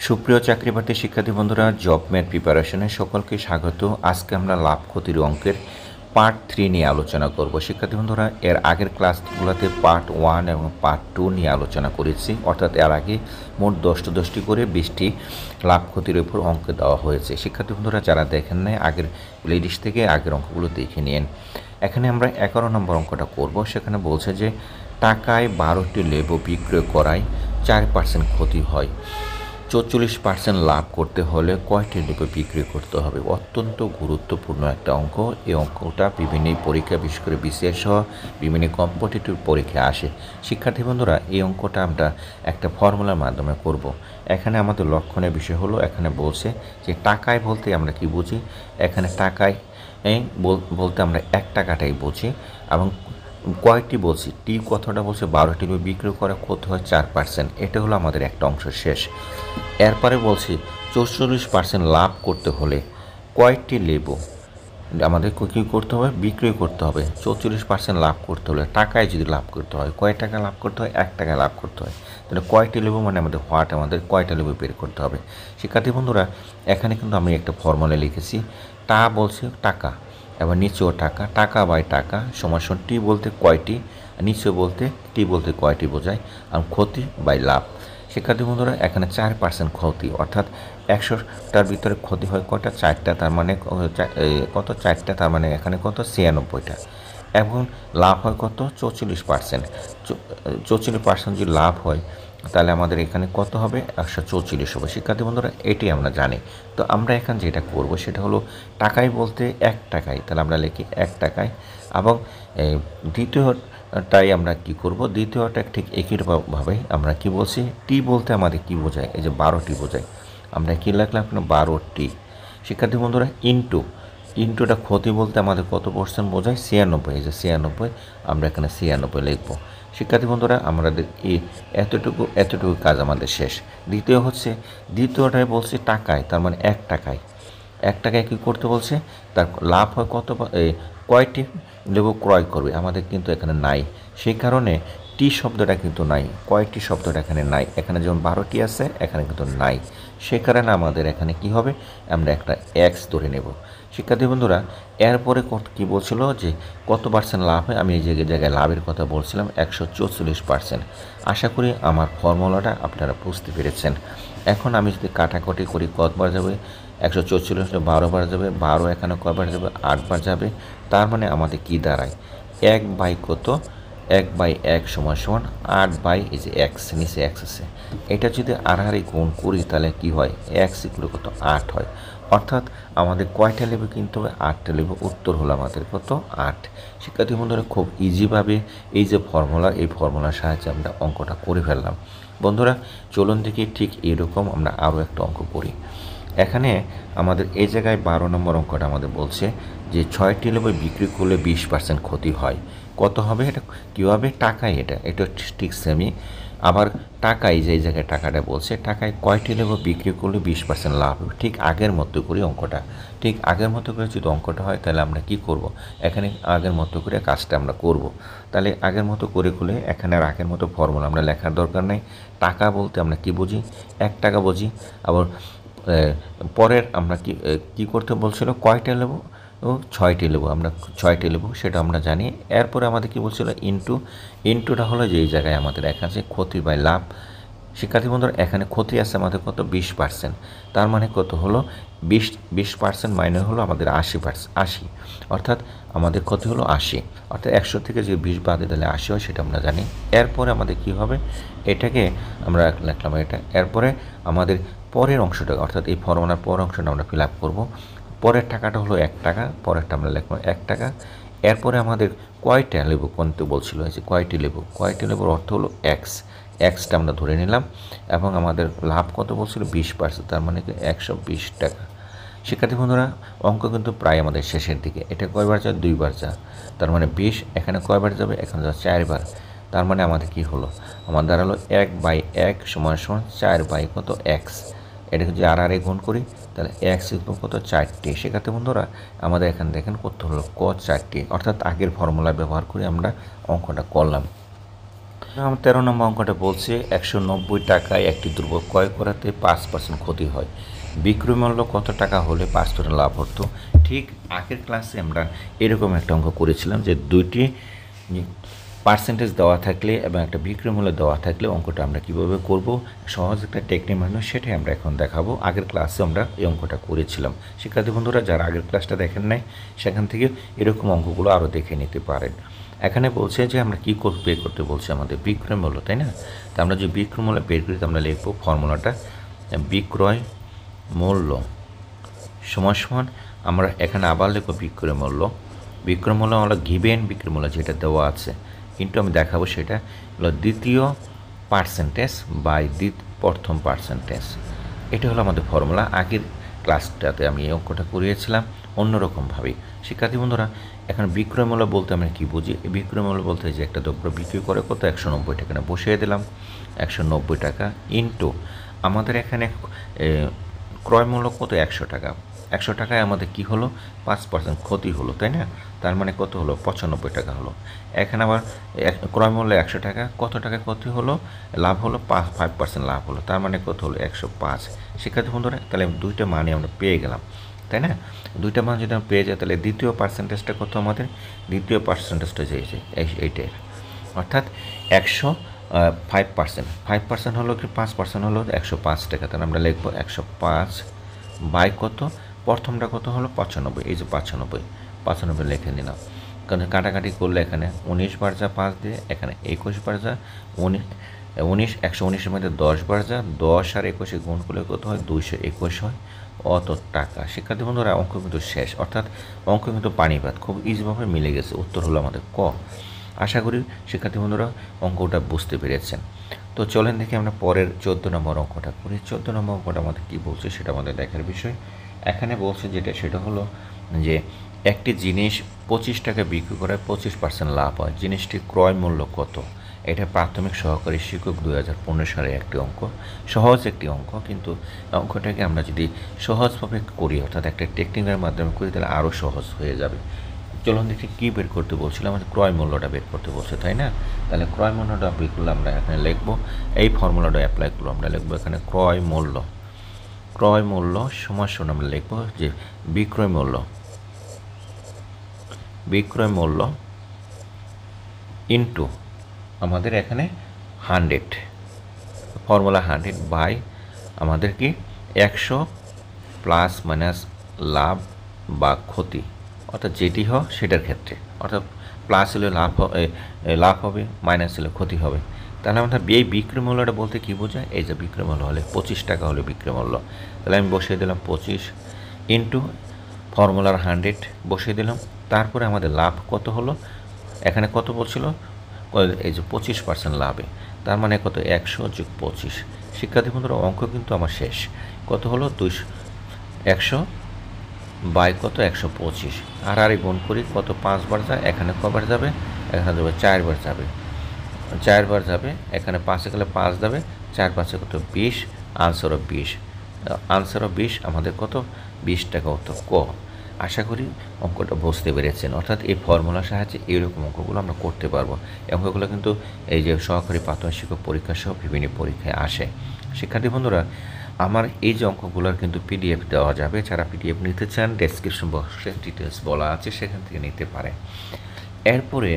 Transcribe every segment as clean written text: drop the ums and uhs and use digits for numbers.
সুপ্রিয় চাকরিপ্রার্থী শিক্ষার্থী বন্ধুরা, জব ম্যাথ প্রিপারেশনে সকলকে স্বাগত। আজকে আমরা লাভ ক্ষতির অঙ্কের পার্ট 3 নিয়ে আলোচনা করব। শিক্ষার্থী বন্ধুরা, এর আগের ক্লাসগুলোতে পার্ট 1 এবং পার্ট 2 নিয়ে আলোচনা করেছি, অর্থাৎ এর আগে মোট 10টি করে 20টি লাভ ক্ষতির উপর অঙ্ক দেওয়া হয়েছে। শিক্ষার্থী বন্ধুরা, যারা দেখেন নাই আগের প্লেলিস্ট থেকে আগের অঙ্কগুলো দেখে নিন। এখানে আমরা 11 নম্বর অঙ্কটা করব। সেখানে বলছে যে টাকায় 12টি লেবু বিক্রয় করায় 4% ক্ষতি হয়, 44% লাভ করতে হলে কয়টি লেবু বিক্রি করতে হবে। অত্যন্ত গুরুত্বপূর্ণ একটা অঙ্ক। এই অঙ্কটা বিভিন্ন পরীক্ষা, বিশেষ করে বিসিএস সহ বিভিন্ন কম্পিটিটিভ পরীক্ষায় আসে। শিক্ষার্থী বন্ধুরা, এই অঙ্কটা আমরা একটা ফর্মুলার মাধ্যমে করব। এখানে আমাদের লক্ষণের বিষয় হলো, এখানে বলছে যে টাকায় বলতে আমরা কি বুঝি। এখানে টাকায় বলতে আমরা 1 টাকাটাই বুঝি, এবং কয়টি বলছি, টি কথাটা বলছে 12টি লেবু বিক্রি করে ক্ষতি হয় 4%। এটা হলো আমাদের একটা অংশ শেষ। এরপরে বলছি 44% লাভ করতে হলে কয়টি লেবু আমাদের কী করতে হবে, বিক্রয় করতে হবে। 44% লাভ করতে হলে টাকায় যদি লাভ করতে হয়, কয় টাকা লাভ করতে হয়, 1 টাকা লাভ করতে হয়। তাহলে কয়টি লেবু মানে আমাদের কয়টা লেবু বের করতে হবে। শিক্ষার্থী বন্ধুরা, এখানে কিন্তু আমি একটা ফর্মুলা লিখেছি। টা বলছে টাকা, এবার নিচেও টাকা, টাকা বাই টাকা সমান টি বলতে কয়টি, নিচে বলতে টি বলতে কয়টি বোঝায়, আর ক্ষতি বাই লাভ। শিক্ষার্থী বন্ধুরা, এখানে 4% ক্ষতি, অর্থাৎ 100টার ভিতরে ক্ষতি হয় কয়টা, 4টা, তার মানে কত, 4টা, তার মানে এখানে কত, 96টা। এবং লাভ হয় কত, 44%। 44% যদি লাভ হয়, তাহলে আমাদের এখানে কত হবে, 144 হবে। শিক্ষার্থী বন্ধুরা, এটি আমরা জানি। তো আমরা এখানে যেটা করব সেটা হলো টাকায় বলতে 1 টাকায়, তাহলে আমরা লিখি 1 টাকায়। এবং দ্বিতীয়টাই আমরা কি করব, দ্বিতীয়টা ঠিক একইভাবে আমরা কি বলছি, টি বলতে আমাদের কি বোঝায়, এই যে 12টি বোঝায়। আমরা কি লিখলাম, 12টি। শিক্ষার্থী বন্ধুরা, ইন্টুটা ক্ষতি বলতে আমাদের কত % বোঝায়, 96। এই যে 96, আমরা এখানে 96 লিখব। শিক্ষার্থী বন্ধুরা, আমাদের এই এতটুকু কাজ আমাদের শেষ। দ্বিতীয়টায় বলছে টাকায়, তার মানে 1 টাকায়। 1 টাকায় কী করতে বলছে, তার লাভ হয় কত, কয়টি লেবু ক্রয় করবে, আমাদের কিন্তু এখানে নাই। সেই কারণে টি শব্দটা কিন্তু নাই, কয়টি শব্দটা এখানে নাই। এখানে যেমন 12টি আছে, এখানে কিন্তু নাই। সে কারণে আমাদের এখানে কি হবে, আমরা একটা এক্স ধরে নেব। শিক্ষার্থী বন্ধুরা, এরপরে কী বলছিল যে কত % লাভ হয়, আমি এই জায়গায় লাভের কথা বলছিলাম 144%। আশা করি আমার ফর্মুলাটা আপনারা বুঝতে পেরেছেন। এখন আমি যদি কাটাকুটি করি, কতবার যাবে, 144 12 বার যাবে, 12 এখানে কয়বার যাবে, 8 বার যাবে। তার মানে আমাদের কি দাঁড়ায়, 1 বাই কত, 1 বাই 1 সমান 8 বাই এই যে এক্স, নিচে এক্স আছে। এটা যদি আড়াআড়ি গুণ করি, তাহলে কি হয়, এক্স ইকুয়াল কত, 8 হয়। অর্থাৎ আমাদের কয়টা লেবু কিনতে হবে, 8টা লেবু। উত্তর হলো আমাদের কত, 8। শিক্ষার্থী বন্ধুরা, খুব ইজিভাবে এই যে ফর্মুলা, এই ফর্মুলার সাহায্যে আমরা অঙ্কটা করে ফেললাম। বন্ধুরা, চলুন দেখি ঠিক এরকম আমরা আরও একটা অঙ্ক করি। এখানে আমাদের এই জায়গায় 12 নম্বর অঙ্কটা আমাদের বলছে যে 6টি লেবু বিক্রি করলে 20% ক্ষতি হয়। কত হবে, এটা কীভাবে, টাকায়, এটা ঠিক সেমি। আবার টাকায়, যে এই জায়গায় টাকাটা বলছে, টাকায় কয়টি লেবু বিক্রি করলে 20% লাভ হবে। ঠিক আগের মতো করি অঙ্কটা, ঠিক আগের মতো করে যদি অঙ্কটা হয়, তাহলে আমরা কি করব, এখানে আগের মতো করে কাজটা আমরা করব। তাহলে আগের মতো করে এখানে আর আগের মতো ফর্মুলা আমরা লেখার দরকার নেই। টাকা বলতে আমরা কি বুঝি, 1 টাকা বুঝি। আবার পরের আমরা কি করতে বলছিল, কয়টা লেবু, 6টি লেবু, আমরা 6টি লেবু সেটা আমরা জানি। এরপরে আমাদের কি বলছিল, ইন্টুটা হলো যে এই জায়গায় আমাদের এখানে আছে ক্ষতি বাই লাভ। শিক্ষার্থী বন্ধুরা, এখানে ক্ষতি আছে আমাদের কত, 20%। তার মানে কত হলো, 20% মাইনে হলো আমাদের 80, অর্থাৎ আমাদের ক্ষতি হলো 80। অর্থাৎ 100 থেকে যে 20 বাদে দিলে 80 হয়, সেটা আমরা জানি। এরপরে আমাদের কি হবে, এটাকে আমরা লিখলাম এটা। এরপরে আমাদের পরের অংশটা, অর্থাৎ এই ফর্মুলার পরের অংশটা আমরা ফিল আপ করবো। পরের টাকাটা হলো 1 টাকা, পরেরটা আমরা লিখবো 1 টাকা। এরপরে আমাদের কয়টা লেবু কোনতে বলছিল, যে কয়টি লেবুর অর্থ হলো এক্সটা আমরা ধরে নিলাম। এবং আমাদের লাভ কত বলছিল, 20%, তার মানে 120 টাকা। শিক্ষার্থী বন্ধুরা, অঙ্ক কিন্তু প্রায় আমাদের শেষের দিকে। এটা কয়বার যায়, 2 বার যা, তার মানে 20। এখানে কয়বার যাবে, এখানে যাবে 4 বার। তার মানে আমাদের কি হলো, আমার দাঁড়ালো 1 বাই 1 সমান 4 বাই কত, এক্স। এটাকে যদি আর গুণ করি, তাহলে এক্স ইকুয়াল কত, 4টি। সেক্ষেত্রে বন্ধুরা, আমাদের এখানে দেখেন কত হলো, 4টি। অর্থাৎ আগের ফর্মুলা ব্যবহার করে আমরা অঙ্কটা করলাম। আমার 13 নম্বর অঙ্কটা বলছে 190 টাকায় একটি দ্রব্য ক্রয় করাতে 5% ক্ষতি হয়, বিক্রয় মূল্য কত টাকা হলে 5% লাভ হতো। ঠিক আগের ক্লাসে আমরা এরকম একটা অঙ্ক করেছিলাম যে দুইটি পার্সেন্টেজ দেওয়া থাকলে এবং একটা বিক্রয় মূল্য দেওয়া থাকলে অঙ্কটা আমরা কীভাবে করব, সহজ একটা টেকনিক মানুষ, সেটাই আমরা এখন দেখাবো। আগের ক্লাসে আমরা এই অঙ্কটা করেছিলাম। শিক্ষার্থী বন্ধুরা যারা আগের ক্লাসটা দেখেন নাই সেখান থেকে এরকম অঙ্কগুলো আরও দেখে নিতে পারেন। এখানে বলছে যে আমরা কী বের করতে বলছে আমাদের বিক্রয় মূল্য, তাই না? তো আমরা যে বিক্রয় মূল্য বের করি আমরা লিখব ফর্মুলাটা বিক্রয় মূল্য সমান সমান আমরা এখানে আবার লিখব বিক্রয় মূল্য। বিক্রয় মূল্য আমরা গিভেন বিক্রয় মূল্য যেটা দেওয়া আছে, কিন্তু আমি দেখাবো সেটা হলো দ্বিতীয় পার্সেন্টেজ বাই প্রথম পার্সেন্টেজ। এটা হলো আমাদের ফর্মুলা। আগের ক্লাসটাতে আমি এই অঙ্কটা করিয়েছিলাম অন্যরকমভাবেই। শিক্ষার্থী বন্ধুরা এখন বিক্রয় মূল্য বলতে আমরা কী বুঝি? বিক্রয় মূল্য বলতে যে একটা দ্রব্য বিক্রি করে কত 190 টাকা, না বসিয়ে দিলাম 190 টাকা ইন্টু আমাদের এখানে ক্রয় মূল্য কত 100 টাকা। 100 টাকায় আমাদের কি হলো 5% ক্ষতি হলো, তাই না? তার মানে কত হলো 95 টাকা হলো। এখানে আবার ক্রয় মূল্য 100 টাকা, কত টাকা ক্ষতি হলো, লাভ হলো 5% লাভ হলো, তার মানে কত হলো 105। শিক্ষার্থী বন্ধুরা তাহলে দুইটা মানে আমরা পেয়ে গেলাম, তাই না? দুইটা মান যদি আমরা পেয়ে যাই তাহলে দ্বিতীয় পার্সেন্টেজটা কত আমাদের? দ্বিতীয় পার্সেন্টেজটা যে এইটার অর্থাৎ 5% হলো কি 5% হলো 105 টাকা, তাহলে আমরা লিখবো 105 বাই কত, প্রথমটা কত হলো 95, এই যে 95 লিখে নিলাম। কারণ কাটাকাটি করলে এখানে 19 বার যা 5 দিয়ে, এখানে 21 বার যা 19 119-এর মধ্যে 10 বার যা 10 আর 21 গুণ করলে কত হয় 221 হয়, অত টাকা। শিক্ষার্থী বন্ধুরা অঙ্ক কিন্তু শেষ, অর্থাৎ অঙ্ক কিন্তু পানিপাত খুব ইজিভাবে মিলে গেছে। উত্তর হলো আমাদের ক। আশা করি শিক্ষার্থী বন্ধুরা অঙ্কটা বুঝতে পেরেছেন। তো চলেন দেখি আমরা পরের 14 নম্বর অঙ্কটা করি। 14 নম্বর অঙ্কটা আমাদের কী বলছে সেটা আমাদের দেখার বিষয়। এখানে বলছে সেটা হলো যে একটি জিনিস 25 টাকা বিক্রি করায় 25% লাভ হয়, জিনিসটির ক্রয় মূল্য কত? এটা প্রাথমিক সহকারী শিক্ষক 2015 সালের একটি অঙ্ক, সহজ একটি অঙ্ক, কিন্তু অঙ্কটাকে আমরা যদি সহজভাবে করি অর্থাৎ একটা টেকনিকের মাধ্যমে করি তাহলে আরও সহজ হয়ে যাবে। চলুন দেখি কী বের করতে বলছিলাম, আমাদের ক্রয় মূল্যটা বের করতে বলছে, তাই না? তাহলে ক্রয় মূল্যটা বের করলে আমরা এখানে লিখবো এই ফর্মুলাটা অ্যাপ্লাই করবো, আমরা লিখবো এখানে ক্রয় মূল্য সমান আমরা লিখবো যে বিক্রয় মূল্য ইন্টু আমাদের এখানে 100, ফর্মুলা 100 বাই আমাদের কি 100 প্লাস মাইনাস লাভ বা ক্ষতি, অর্থাৎ যেটি হয় সেটার ক্ষেত্রে, অর্থাৎ প্লাস হলে লাভ হবে, মাইনাস হলে ক্ষতি হবে। তাহলে আমাদের এই বিক্রয় মূল্যটা বলতে কী বোঝায়? এই যে বিক্রয় মূল্য হলে 25 টাকা হলে বিক্রয় মূল্য, তাহলে আমি বসিয়ে দিলাম 25 ইন্টু ফর্মুলার 100 বসিয়ে দিলাম। তারপরে আমাদের লাভ কত হলো, এখানে কত বলছিল, এই যে 25% লাভে, তার মানে কত 100 যোগ 25। শিক্ষার্থী বন্ধুরা অঙ্ক কিন্তু আমার শেষ। কত হলো 100 বাই কত 125, আর গুণ করি কত 5 বার যায়, এখানে কবার যাবে, এখানে যাবে 4 বার যাবে, 4 বার যাবে, এখানে 5 গেলে 5 যাবে, 4 5 কত 20, আনসারও 20 আমাদের কত 20 টাকা উত্তর ক। আশা করি অঙ্কটা বুঝতে পেরেছেন, অর্থাৎ এই ফর্মুলার সাহায্যে এইরকম অঙ্কগুলো আমরা করতে পারবো। এই অঙ্কগুলো কিন্তু এই যে সহকারী প্রাথমিক শিক্ষক পরীক্ষা সহ বিভিন্ন পরীক্ষায় আসে। শিক্ষার্থী বন্ধুরা আমার এই যে অঙ্কগুলোর কিন্তু পিডিএফ দেওয়া যাবে, যারা পিডিএফ নিতে চান ডেসক্রিপশন বক্সে ডিটেলস বলা আছে, সেখান থেকে নিতে পারেন। এরপরে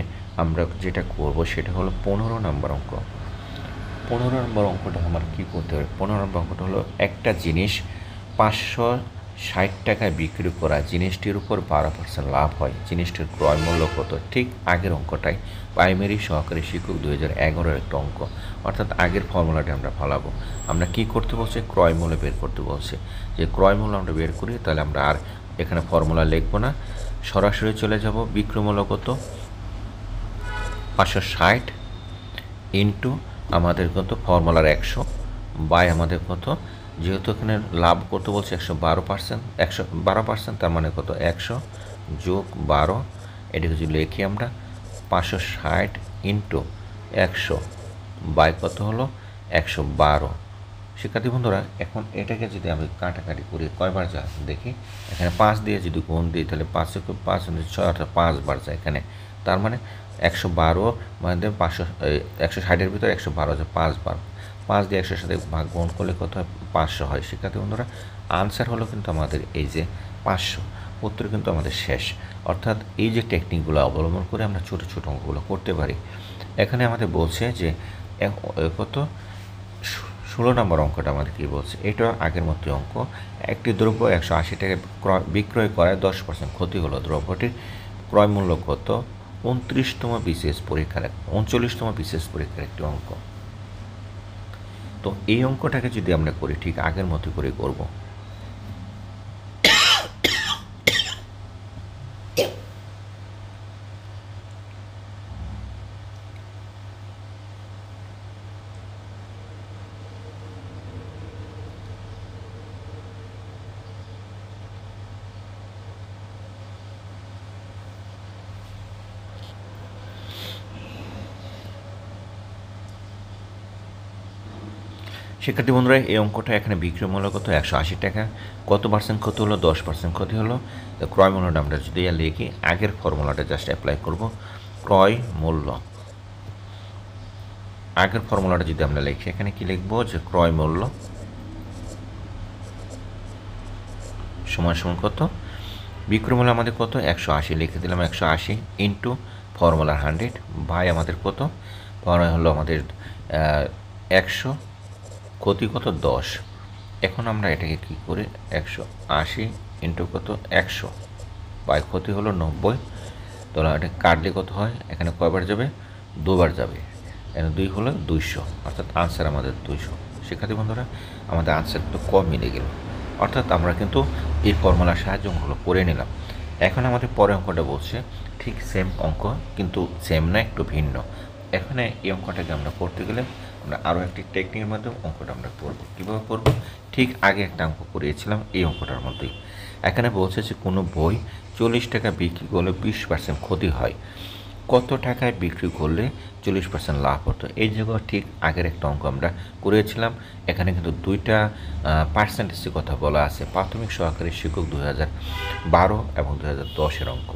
আমরা যেটা করব সেটা হলো 15 নম্বর অঙ্ক। 15 নম্বর অঙ্কটা আমার কী করতে হবে? 15 নম্বর অঙ্কটা হলো একটা জিনিস 560 টাকায় বিক্রি করা, জিনিসটির উপর 12% লাভ হয়, জিনিসটির ক্রয় মূল্য কত? ঠিক আগের অঙ্কটাই, প্রাইমারি সহকারী শিক্ষক 2011-এর একটা অঙ্ক, অর্থাৎ আগের ফর্মুলাটা আমরা ফলাবো। আমরা কি করতে বলছি? ক্রয় মূল্য বের করতে বলছে। যে ক্রয় মূল্য আমরা বের করি তাহলে আমরা আর এখানে ফর্মুলা লিখবো না, সরাসরি চলে যাব বিক্রয় মূল্য কত 560 ইন্টু আমাদের কত ফর্মুলার 100 বাই আমাদের কত, যেহেতু এখানে লাভ করতে বলছে 112%, তার মানে কত 100 যোগ 12, এটাকে যদি লিখি আমরা 560 ইন্টু 100 বাই কত হলো 112। শিক্ষার্থী বন্ধুরা এখন এটাকে যদি আমি কাটাকাটি করি কয়বার যায় দেখি, এখানে 5 দিয়ে যদি গুণ দিই তাহলে 5 6 অর্থাৎ 5 বার যায় এখানে, তার মানে 112 মানে 160-এর ভিতরে 112 যে 5 বার 5 দিয়ে 100-এর সাথে ভাগ গুণ করলে কত হয় 500 হয়। শিক্ষার্থী বন্ধুরা আনসার হলো কিন্তু আমাদের এই যে 500। উত্তর কিন্তু আমাদের শেষ। অর্থাৎ এই যে টেকনিকগুলো অবলম্বন করে আমরা ছোটো ছোটো অঙ্কগুলো করতে পারি। এখানে আমাদের বলছে যে কত 16 নম্বর অঙ্কটা আমাদের কী বলছে, এটা আগের মতো অঙ্ক। একটি দ্রব্য 180 টাকায় বিক্রয় করায় 10% ক্ষতি হলো। দ্রব্যটির ক্রয় মূল্য কত? 29তম বিসিএস পরীক্ষার 39তম বিসিএস পরীক্ষার একটি অঙ্ক। তো এই অঙ্কটাকে যদি আমরা করি ঠিক আগের মতো করে করব। শিক্ষার্থী বন্ধুরা এই অঙ্কটা এখানে বিক্রয় মূল্য কত 180 টাকা, কত পার্সেন্ট ক্ষতি হলো 10% ক্ষতি হলো। তো ক্রয় মূল্যটা আমরা যদি লিখি আগের ফর্মুলাটা জাস্ট অ্যাপ্লাই করব। ক্রয় মূল্য আগের ফর্মুলাটা যদি আমরা লিখি এখানে কি লিখব যে ক্রয় মূল্য সমান সমান কত বিক্রয় মূল্য আমাদের কত 180 লিখে দিলাম 180 ইন্টু ফর্মুলা 100 বাই আমাদের কত হলো আমাদের 100 ক্ষতি কত 10। এখন আমরা এটাকে কী করি 180 ইন্টু কত 100 বাই ক্ষতি হলো 90। তাহলে এটা কাটলে কত হয় এখানে কয়বার যাবে 2বার যাবে, এখানে 2 হলো 200, অর্থাৎ আনসার আমাদের 200। শিক্ষার্থী বন্ধুরা আমাদের আনসার কিন্তু কম মিলে গেল, অর্থাৎ আমরা কিন্তু এই ফর্মুলার সাহায্যে অঙ্কগুলো করে নিলাম। এখন আমাদের পরে অঙ্কটা বলছে ঠিক সেম অঙ্ক কিন্তু সেম না একটু ভিন্ন। এখানে এই অঙ্কটাকে আমরা করতে গেলে আমরা আরও একটি টেকনিকের মাধ্যমে অঙ্কটা আমরা করব। কীভাবে করব ঠিক আগে একটা অঙ্ক করিয়েছিলাম এই অঙ্কটার মধ্যেই। এখানে বলছে যে কোনো বই 40 টাকা বিক্রি করলে 20% ক্ষতি হয়, কত টাকায় বিক্রি করলে 40% লাভ হতো। এই জায়গায় ঠিক আগের একটা অঙ্ক আমরা করেছিলাম। এখানে কিন্তু দুইটা পার্সেন্টেজের কথা বলা আছে, প্রাথমিক সহকারী শিক্ষক 2012 এবং 2010-এর অঙ্ক।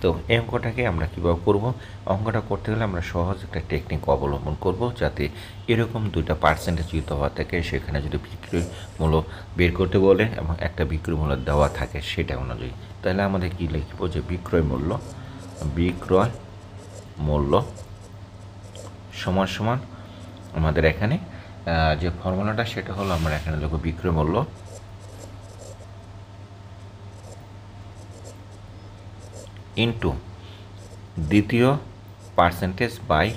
তো এই অঙ্কটাকে আমরা কীভাবে করব, অঙ্কটা করতে গেলে আমরা সহজ একটা টেকনিক অবলম্বন করব যাতে এরকম দুইটা পার্সেন্টেজ যুক্ত হওয়া থাকে, সেখানে যদি বিক্রয় মূল্য বের করতে বলে এবং একটা বিক্রয় মূল্য দেওয়া থাকে সেটা অনুযায়ী, তাহলে আমাদের কী লিখব যে বিক্রয় মূল্য সমান সমান আমাদের এখানে যে ফর্মুলাটা সেটা হলো আমরা এখানে লিখব বিক্রয় মূল্য ইন্টু দ্বিতীয় পার্সেন্টেজ বাই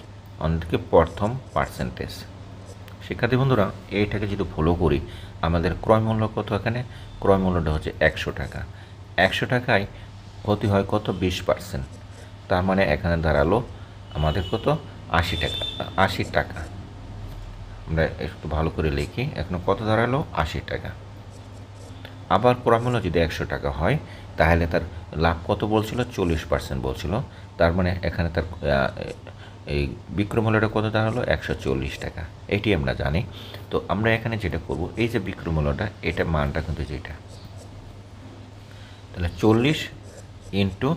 অন্যদিকে প্রথম পার্সেন্টেজ। শিক্ষার্থী বন্ধুরা এইটাকে যদি ফলো করি আমাদের ক্রয় মূল্য কত, এখানে ক্রয় মূল্যটা হচ্ছে 100 টাকা। 100 টাকায় ক্ষতি হয় কত 20%, তার মানে এখানে দাঁড়ালো আমাদের কত 80 টাকা। 80 টাকা আমরা একটু ভালো করে লিখি, এখন কত দাঁড়ালো 80 টাকা। আবার ক্রয় মূল্য যদি 100 টাকা হয় তাহলে তার লাভ কত বলছিল 40% বলছিল, তার মানে এখানে তার এই বিক্রয় মূল্যটা কত দাঁড়ালো 140 টাকা, এটি আমরা জানি। তো আমরা এখানে যেটা করব এই যে বিক্রয় মূল্যটা এটা মানটা কিন্তু যেটা, তাহলে 40 ইন্টু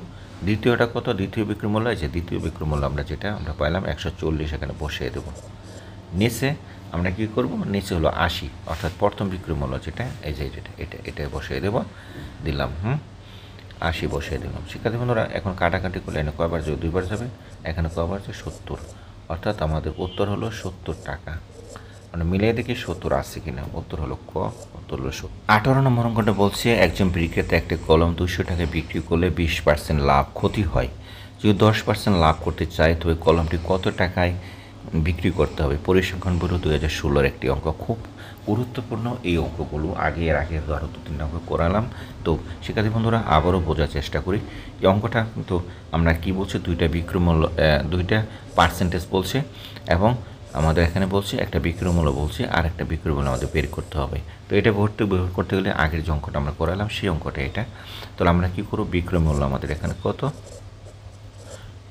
দ্বিতীয়টা কত দ্বিতীয় বিক্রয় মূল্য, এই যে দ্বিতীয় বিক্রয় মূল্য আমরা যেটা আমরা পাইলাম 140 এখানে বসিয়ে দেবো। নিচে আমরা কী করব নিচে হলো 80, অর্থাৎ প্রথম বিক্রয় মূল্য যেটা এই যে এটা বসিয়ে দেবো, দিলাম 80 বসিয়ে দিলাম। শিক্ষার্থী বন্ধুরা এখন কাটাকাটি করলে এখানে কয়বার যাবে 2বার যাবে, এখানে কয়বার যাবে 70, অর্থাৎ আমাদের উত্তর হলো 70 টাকা। মানে মিলিয়ে দেখি 70 আসছে কিনা, উত্তর হলো উত্তর হলো 70। 18 নম্বর অঙ্কটা বলছে একজন বিক্রেতা একটি কলম 200 টাকায় বিক্রি করলে 20% লাভ ক্ষতি হয়। যদি 10% লাভ করতে চায় তবে কলমটি কত টাকায় বিক্রি করতে হবে। পরিসংখ্যান ব্যুরো 2016-এর একটি অঙ্ক, খুব গুরুত্বপূর্ণ এই অঙ্কগুলো এর আগে আরও 2-3 অঙ্ক করালাম। তো শিক্ষার্থী বন্ধুরা আবারও বোঝার চেষ্টা করি এই অঙ্কটা কিন্তু আমরা কী বলছি দুইটা বিক্রয় মূল্য দুইটা পার্সেন্টেজ বলছে এবং আমাদের এখানে বলছে একটা বিক্রয় মূল্য বলছে আর একটা বিক্রয় মূল্য আমাদের বের করতে হবে। তো এটা বের করতে গেলে আগের যে অঙ্কটা আমরা করালাম সেই অঙ্কটা এটা। তাহলে আমরা কী করব বিক্রয় মূল্য আমাদের এখানে কত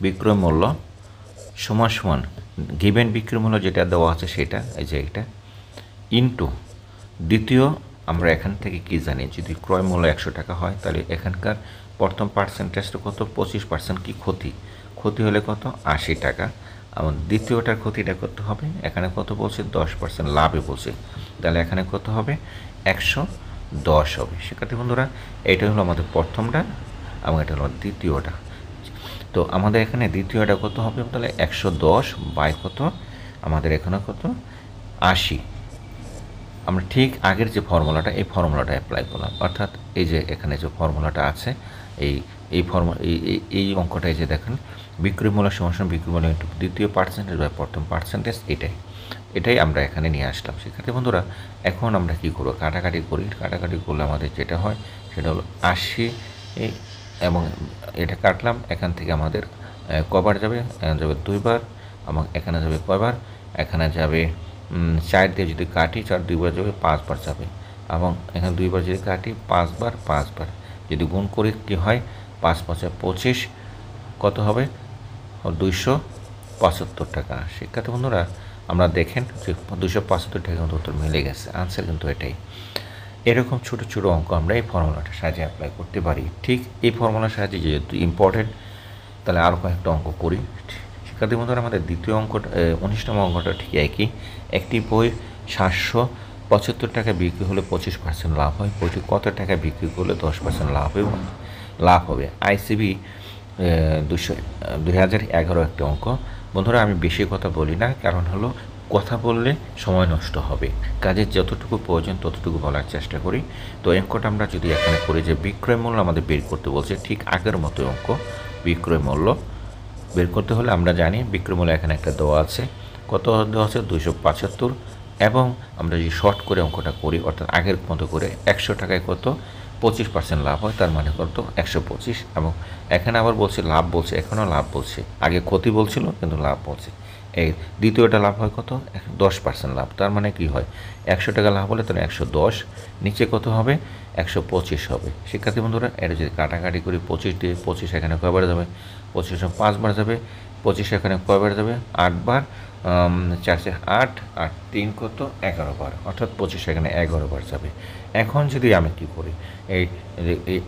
বিক্রয় মূল্য সমান সমান গিভেন বিক্রয় মূল্য যেটা দেওয়া আছে সেটা এই যে এটা ইন্টু দ্বিতীয় আমরা এখান থেকে কি জানি যদি ক্রয় মূল্য 100 টাকা হয় তাহলে এখানকার প্রথম পার্সেন্টেজটা কত 25% কি ক্ষতি হলে কত 80 টাকা, এবং দ্বিতীয়টার ক্ষতিটা কত হবে, এখানে কত বলছে 10% লাভে বলছে, তাহলে এখানে কত হবে 110 হবে। শিক্ষার্থী বন্ধুরা এইটা হলো আমাদের প্রথমটা এবং এটা হলো দ্বিতীয়টা। তো আমাদের এখানে দ্বিতীয়টা কত হবে, তাহলে 110 বাই কত, আমাদের এখানে কত 80। আমরা ঠিক আগের যে ফর্মুলাটা, এই ফর্মুলাটা অ্যাপ্লাই করলাম, অর্থাৎ এই যে এখানে যে ফর্মুলাটা আছে, এই এই ফর্মুলা এই অঙ্কটাই যে দেখেন, বিক্রয় মূল্য সমান বিক্রয় মূল্য ইন্টু দ্বিতীয় পার্সেন্টেজ বা প্রথম পার্সেন্টেজ, এটাই আমরা এখানে নিয়ে আসলাম। শিক্ষার্থী বন্ধুরা এখন আমরা কী করবো, কাটাকাটি করি। কাটাকাটি করলে আমাদের যেটা হয় সেটা হলো 80, এবং এটা কাটলাম, এখান থেকে আমাদের কবার যাবে, এখানে যাবে 2 বার, এবং এখানে যাবে কয়বার, এখানে যাবে 4 দিয়ে যদি কাটি, 4 2 বার যাবে, 5 বার যাবে, এবং এখানে 2 বার যদি কাটি 5 বার, 5 বার যদি গুণ করি কী হয়, 5 5 25, কত হবে 275 টাকা। শিক্ষার্থী বন্ধুরা আমরা দেখেন যে 275 টাকা কিন্তু উত্তর মিলে গেছে, আনসার কিন্তু এটাই। এরকম ছোটো ছোটো অঙ্ক আমরা এই ফর্মুলাটার সাহায্যে অ্যাপ্লাই করতে পারি। ঠিক এই ফর্মুলার সাহায্যে যেহেতু ইম্পর্টেন্ট, তাহলে আরও কয়েকটা অঙ্ক করি। শিক্ষার্থী বন্ধুরা আমাদের দ্বিতীয় অঙ্কটা 19তম অঙ্কটা ঠিক একই। একটি বই 775 টাকা বিক্রি হলে 25% লাভ হয়, বইটি কত টাকা বিক্রি করলে 10% লাভ হবে। আইসিবি 2011 একটি অঙ্ক। বন্ধুরা আমি বেশি কথা বলি না, কারণ হলো কথা বললে সময় নষ্ট হবে, কাজে যতটুকু প্রয়োজন ততটুকু বলার চেষ্টা করি। তো অঙ্কটা আমরা যদি এখানে করি যে বিক্রয় মূল্য আমাদের বের করতে বলছে, ঠিক আগের মতো অঙ্ক। বিক্রয় মূল্য বের করতে হলে আমরা জানি বিক্রয় মূল্য এখানে একটা দেওয়া আছে, কত দেওয়া আছে 275, এবং আমরা যদি শর্ট করে অঙ্কটা করি, অর্থাৎ আগের মতো করে 100 টাকায় কত 25% লাভ হয়, তার মানে কত 125, এবং এখানে আবার বলছে লাভ বলছে, এখনও লাভ বলছে, আগে ক্ষতি বলছিল কিন্তু লাভ বলছে। এই দ্বিতীয়টা লাভ হয় কত 10% লাভ, তার মানে কি হয় 100 টাকা লাভ হলে তাহলে 110, নিচে কত হবে 125 হবে। শিক্ষার্থী বন্ধুরা এটা যদি কাটাকাটি করি, 25 দিয়ে 25 এখানে কয়বার যাবে, 25 5 বার যাবে, 25 এখানে কয়বার যাবে 8 বার, 4 8 আর 3 কত 11 বার, অর্থাৎ 25 এখানে 11 বার যাবে। এখন যদি আমি কি করি, এই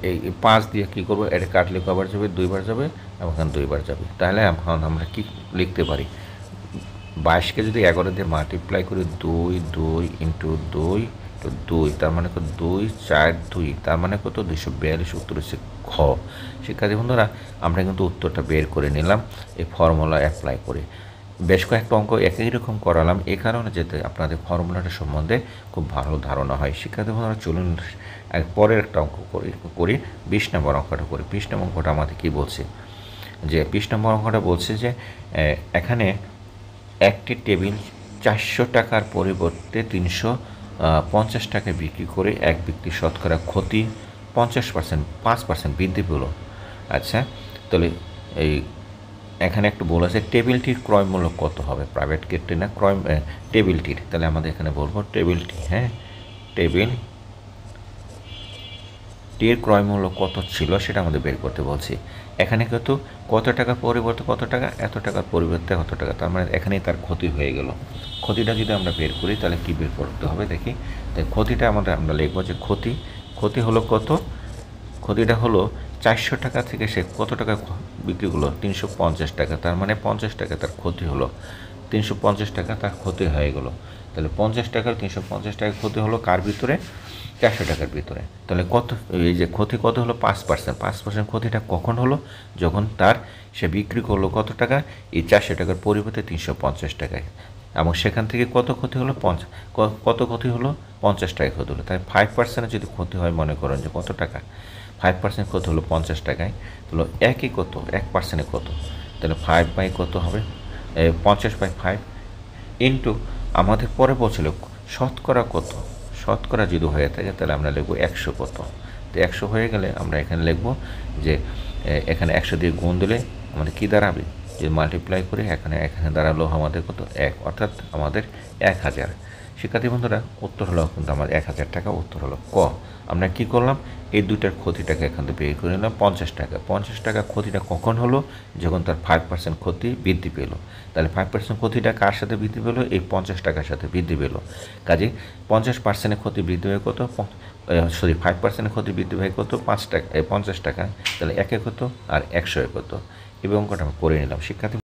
এই 5 দিয়ে কী করবো, এটা কাটলে কয়বার যাবে 2 বার যাবে, এবং এখানে 2 বার যাবে, তাহলে এখন আমরা কি লিখতে পারি, 22কে যদি 11 দিয়ে মাল্টিপ্লাই করি, 2 2 ইন্টু 2 তো 2, তার মানে কত 2 4 2, তার মানে কত 242, উত্তর হচ্ছে খ। শিক্ষার্থী বন্ধুরা আমরা কিন্তু উত্তরটা বের করে নিলাম এই ফর্মুলা অ্যাপ্লাই করে। বেশ কয়েকটা অঙ্ক একই রকম করালাম এই কারণে, যাতে আপনাদের ফর্মুলাটা সম্বন্ধে খুব ভালো ধারণা হয়। শিক্ষার্থী বন্ধুরা চলুন পরের একটা অঙ্ক করি 20 নম্বর অঙ্কটা করি। 20 নম্বর অঙ্কটা আমাদের কী বলছে, যে 20 নম্বর অঙ্কটা বলছে যে এখানে একটি টেবিল 400 টাকার পরিবর্তে 350 টাকায় বিক্রি করে এক ব্যক্তি শতকরা ক্ষতি 5% বৃদ্ধি পেল। আচ্ছা, তাহলে এই এখানে একটু বলেছে টেবিলটির ক্রয় মূল্য কত হবে, প্রাইভেট ক্ষেত্রে না টেবিলটির, তাহলে আমাদের এখানে বলবো টেবিলটি, হ্যাঁ টেবিলটির ক্রয় মূল্য কত ছিল সেটা আমাদের বের করতে বলছি। এখানে কিন্তু কত টাকার পরিবর্তে কত টাকা, এত টাকার পরিবর্তে কত টাকা, তার মানে এখানেই তার ক্ষতি হয়ে গেল। ক্ষতিটা যদি আমরা বের করি তাহলে কী বের করতে হবে দেখি। তাই ক্ষতিটা আমরা লিখবো যে ক্ষতি হলো কত, ক্ষতিটা হলো 400 টাকা থেকে সে কত টাকা বিক্রি করলো 350 টাকা, তার মানে 50 টাকা তার ক্ষতি হলো, 350 টাকা তার ক্ষতি হয়ে গেলো। তাহলে 50 টাকার 350 টাকা ক্ষতি হলো কার ভিতরে, 400 টাকার ভিতরে। তাহলে কত, এই যে ক্ষতি কত হলো 5%, ক্ষতিটা কখন হলো, যখন সে বিক্রি করলো কত টাকা, এই 400 টাকার পরিবর্তে 350 টাকায়, এবং সেখান থেকে কত ক্ষতি হলো কত ক্ষতি হলো 50 টাকা ক্ষতি হলো। তাই 5% যদি ক্ষতি হয়, মনে করেন যে কত টাকা 5% ক্ষতি হলো 50 টাকায়, তাহলে একই কত 1% কত, তাহলে 5 বাই কত হবে 50/5 ইন্টু আমাদের পরে বলছিল শতকরা কত, শতকরা যদি হয়ে থাকে তাহলে আমরা লিখবো 100 কত। তো 100 হয়ে গেলে আমরা এখানে লিখবো যে এখানে 100 দিয়ে গুণ দিলে আমাদের কী দাঁড়াবে, যে মাল্টিপ্লাই করে এখানে দাঁড়ালো আমাদের কত 1, অর্থাৎ আমাদের 1000। শিক্ষার্থী বন্ধুরা উত্তর হলো কিন্তু আমার 1000 টাকা, উত্তর হলো ক। আমরা কি করলাম, এই দুইটার ক্ষতিটাকে এখান থেকে বের করে নিলাম 50 টাকা। 50 টাকা ক্ষতিটা কখন হলো, যখন তার 5% ক্ষতি বৃদ্ধি পেল। তাহলে 5% ক্ষতিটা কার সাথে বৃদ্ধি পেলো, এই 50 টাকার সাথে বৃদ্ধি পেলো। কাজে 50% ক্ষতি বৃদ্ধি হয়ে কত, 5% ক্ষতি বৃদ্ধি হয়ে কত 5 টাকা 50 টাকা, তাহলে 1 কত আর 100 কত। এবং অঙ্কটা আমরা করে নিলাম শিক্ষার্থী